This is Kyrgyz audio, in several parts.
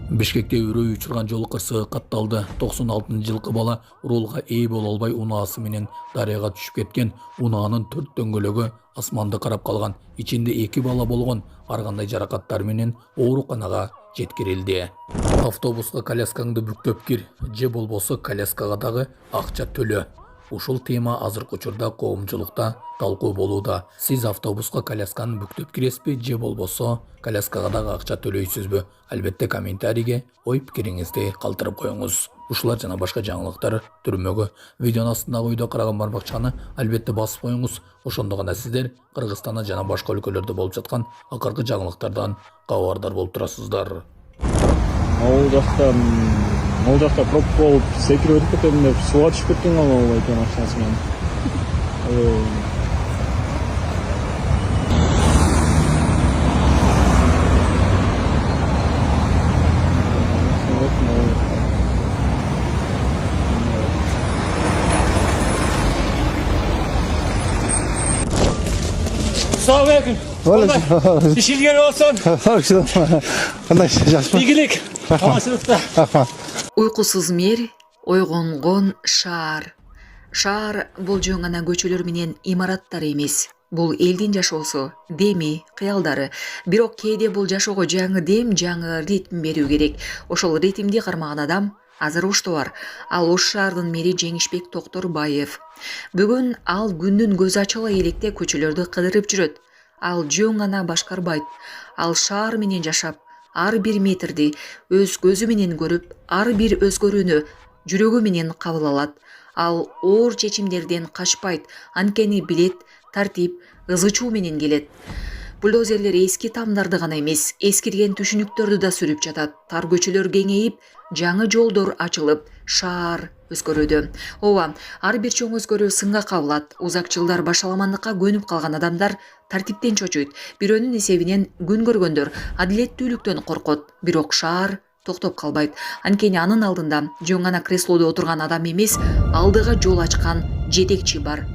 Бишкекте үрөй учурган жол кырсыгы катталды. 96-жылкы бала рулга ээ боло албай унаасы менен дарыяга түшүп кеткен. Унаанын 4 дөңгөлөгү асманды карап калган. Ичинде 2 бала болгон. Ар кандай жаракаттар менен ооруканага жеткирилди. Автобуска коляскаңды бүктөп кир, же болбосо коляскага дагы акча төлө. Ушул тема азыркы учурда коомчулукта талкуу болууда. Сиз автобуска колясканы бүктөп киресизби, же болбосо коляскага дагы акча төлөйсүзбү? Албетте комментарийге ой пикириңизди калтырып коюңуз. Ушулар жана башка жаңылыктар түрмөгү видеонун астындагы үйдө караган бармакчаны албетте басып коюңуз. Ошондо гана сиздер Кыргызстанда жана башка өлкөлөрдө болуп жаткан акыркы жаңылыктардан кабардар болуп турасыздар. Ол жақта пробка болып секіріп өтіп кетемін деп суға түсіп кеткен ғой ол екен машинасымен. Assalamualaikum. İşilgeli olsun. Қандай жақсы ма? İyilik. Аманшылықта. Рахмат. Уйкусуз мер, ойгонгон шаар. Шаар бул жөн гана көчөлөр менен имараттар эмес. Бул элдин жашоосу, деми, кыялдары. Бирок кээде бул жашоого жаңы дем, жаңы ритм берүү керек. Ошол ритмди кармаган адам азыр ушта бар. Ал Ош шаардын мэри Жеңишбек Токторбаев. Бүгүн ал күндүн көз ачыла электе көчөлөрдү кыдырып жүрөт. Ал жөн гана башкарбайт. Ал шаар менен жашап, ар бир метрди өз көзү менен көрүп, ар бир өзгөрүүнү жүрөгү менен кабыл алат. Ал оор чечимдерден качпайт, анткени билет, тартип, ызычуу менен келет. Бульдозерлер эски тамдарды гана эмес, эскирген түшүнүктөрдү да сүрүп жатат. Тар көчөлөр кеңейип, жаңы жолдор ачылып, шаар өзгөрүүдө. Ооба, ар бир чоң өзгөрүү сынга кабылат. Узак жылдар башаламандыкка көнүп калган адамдар тартиптен чочуйт. Бирөөнүн эсебинен күн көргөндөр адилеттүүлүктөн коркот. Бирок шаар токтоп калбайт. Анткени анын алдында жөн гана креслодо отурган адам эмес, алдыга жол ачкан жетекчи бар.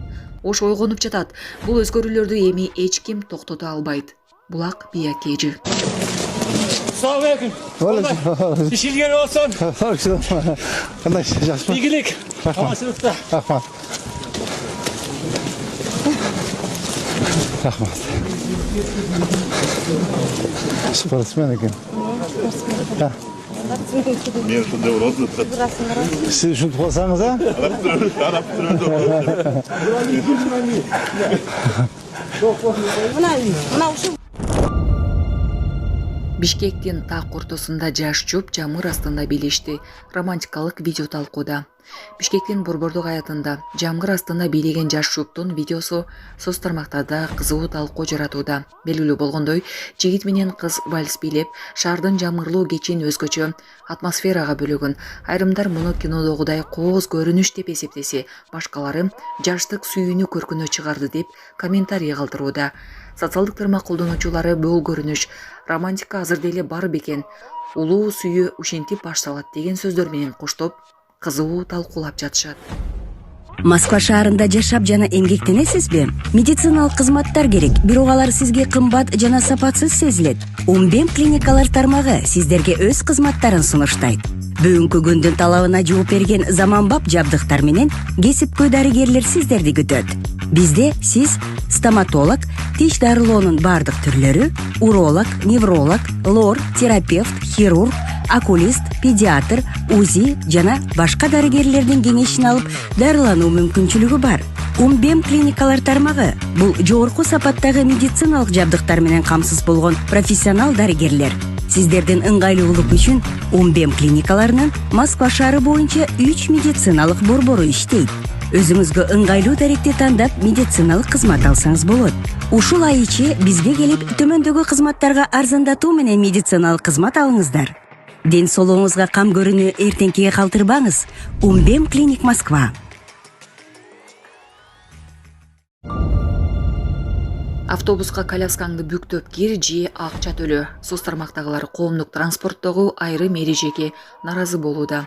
Ош ойгонуп жатат. Бул өзгөрүүлөрдү эми эч ким токтото албайт. Булак Биякежи. Assalamualaikum. İşilgeli olsun. Қандай жақсы ма? İyilik. Аманшылықта. Рахмат. Рахмат. Спортсмен екен. Мен сондай ұрады. Сіз үшін қосаңыз, а? Арап Бишкектин так ортосунда жаш жуп жамыр астында бийлешти. Романтикалык видео талкууда. Бишкектин борбордук аятында жамгыр астында бийлеген жаш жуптун видеосу соц тармактарда кызуу талкуу жаратууда. Белгилүү болгондой, жигит менен кыз вальс бийлеп, шаардын жамырлуу кечин өзгөчө атмосферага бөлөгөн. Айрымдар муну кинодогудай кооз көрүнүш деп эсептесе, башкалары жаштык сүйүүнү көркүнө чыгарды деп комментарий калтырууда. Социалдык тармак колдонуучулары бул көрүнүш романтика азыр деле бар бекен, улуу сүйүү ушинтип башталат деген сөздөр менен коштоп кызуу талкуулап жатышат. Москва шаарында жашап жана эмгектенесизби? Медициналык кызматтар керек, бирок алар сизге кымбат жана сапатсыз сезилет. Умбем клиникалар тармагы сиздерге өз кызматтарын сунуштайт. Бүгүнкү күндүн талабына жооп берген заманбап жабдыктар менен кесипкөй дарыгерлер сиздерди күтөт. Бизде сиз стоматолог, тиш дарылоонун бардык түрлөрү, уролог, невролог, лор, терапевт, хирург, окулист, педиатр, УЗИ жана башка дарыгерлердин кеңешин алып дарылануу мүмкүнчүлүгү бар. Умбем клиникалар тармагы бул жогорку сапаттагы медициналык жабдыктар менен камсыз болгон профессионал дарыгерлер. Сиздердин ыңгайлуулук үчүн Умбем клиникаларынын Москва шаары боюнча 3 медициналык борбору иштейт. Өзүңүзгө ыңгайлуу даректи тандап медициналык кызмат алсаңыз болот. Ушул ай ичи бизге келип төмөндөгү кызматтарга арзандатуу менен медициналык кызмат алыңыздар. Ден соолугуңузга кам көрүүнү эртеңкиге калтырбаңыз. Умбем клиник Москва. Автобуска коляскаңды бүктөп кир же акча төлө. Соц тармактагылар коомдук транспорттогу айрым эрежеге наразы болууда.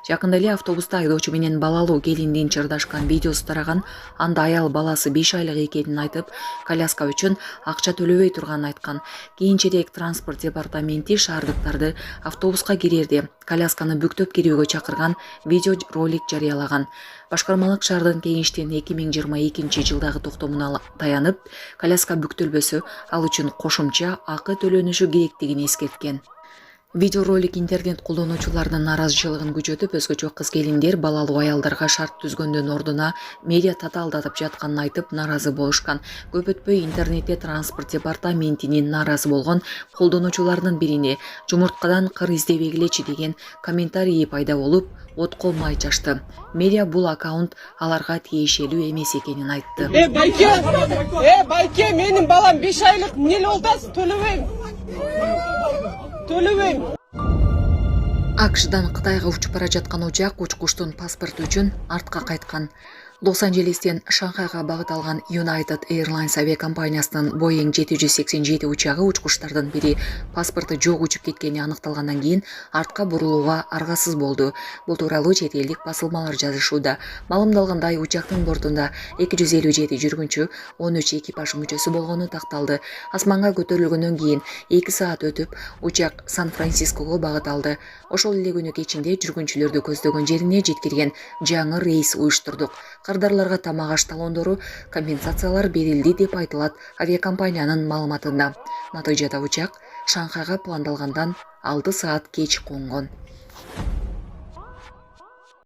Жакында эле автобуста айдоочу менен балалуу келиндин чырдашкан видеосу тараган. Анда аял баласы 5 айлык экенин айтып, коляска үчүн акча төлөбөй турганын айткан. Кийинчерээк транспорт департаменти шаардыктарды автобуска кирерде колясканы бүктөп кирүүгө чакырган видео ролик жарыялаган. Башкармалык шаардын кеңештин 2022 жылдагы токтомуна таянып, коляска бүктөлбөсө ал үчүн кошумча акы төлөнүшү керектигин эскерткен. Видеоролик интернет колдонуучулардын наразычылыгын күчөтүп, өзгөчө кыз-келиндер балалуу аялдарга шарт түзгөндөн ордуна медиа татаалдатып жатканын айтып наразы болушкан. Көп өтпөй интернетте транспорт департаментинин наразы болгон колдонуучуларынын бирине жумурткадан кыр издебегилечи деген комментарий пайда болуп, отко май чачты. Медиа бул аккаунт аларга тиешелүү эмес экенин айтты. Байке, менин балам 5 айлык эмне болдас, төлөбөйм. АКШдан Кытайга учуп бара жаткан учак учкучтун паспорту үчүн артка кайткан. Лос-Анджелестен Шанхайга багыт алган United Airlines авиакомпаниясынын Boeing 787 учагы учкучтардын бири паспорту жок учуп кеткени аныкталгандан кийин артка бурулууга аргасыз болду. Бул тууралуу чет элдик басылмалар жазышууда. Маалымдалгандай, учактын бортунда 257 жүргүнчү, 13 экипаж мүчөсү болгону такталды. Асманга көтөрүлгөндөн кийин 2 саат өтүп, учак Сан-Франциского багыт алды. Ошол эле күнү кечинде жүргүнчүлөрдү көздөгөн жерине жеткирген жаңы рейс уюштурдук. Кардарларга тамак аш талондору, компенсациялар берилди деп айтылат авиакомпаниянын маалыматында. Натыйжада учак Шанхайга пландалгандан 6 саат кеч конгон.